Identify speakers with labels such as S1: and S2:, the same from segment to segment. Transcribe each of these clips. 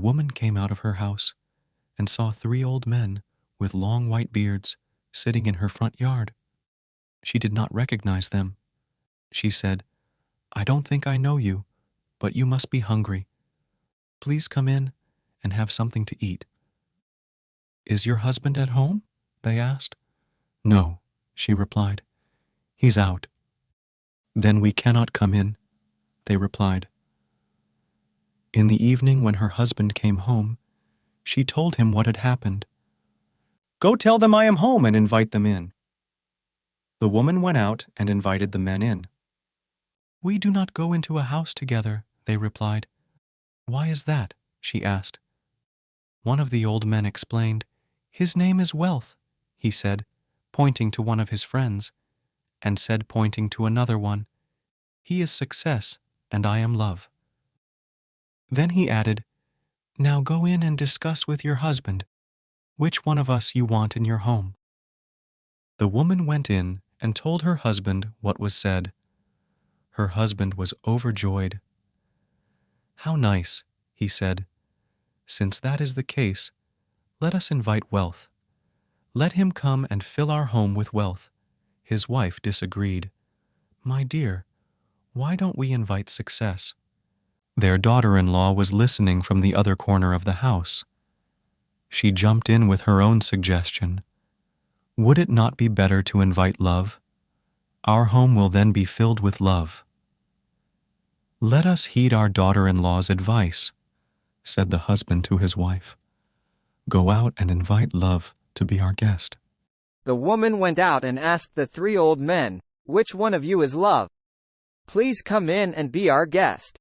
S1: woman came out of her house and saw 3 old men with long white beards sitting in her front yard. She did not recognize them. She said, "I don't think I know you, but you must be hungry. Please come in and have something to eat." "Is your husband at home?" they asked. "No," she replied. "He's out." "Then we cannot come in," they replied. In the evening, when her husband came home, she told him what had happened. "Go tell them I am home and invite them in." The woman went out and invited the men in. "We do not go into a house together," they replied. "Why is that?" she asked. One of the old men explained. "His name is Wealth," he said, pointing to one of his friends, and said, pointing to another one, "He is Success, and I am Love." Then he added, "Now go in and discuss with your husband which one of us you want in your home." The woman went in and told her husband what was said. Her husband was overjoyed. "How nice," he said. "Since that is the case, let us invite Wealth. Let him come and fill our home with wealth." His wife disagreed. "My dear, why don't we invite Success?" Their daughter-in-law was listening from the other corner of the house. She jumped in with her own suggestion. "Would it not be better to invite Love? Our home will then be filled with love." "Let us heed our daughter-in-law's advice," said the husband to his wife. "Go out and invite Love to be our guest."
S2: The woman went out and asked the 3 old men, "Which one of you is Love? Please come in and be our guest."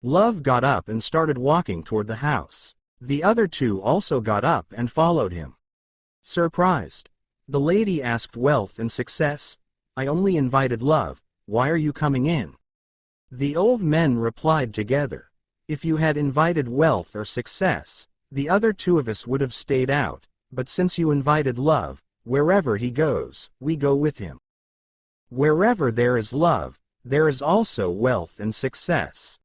S3: Love got up and started walking toward the house. The other 2 also got up and followed him. Surprised, the lady asked Wealth and Success, "I only invited Love, why are you coming in?" The old men replied together, "If you had invited Wealth or Success, the other 2 of us would have stayed out, but since you invited Love, wherever he goes, we go with him. Wherever there is love, there is also wealth and success."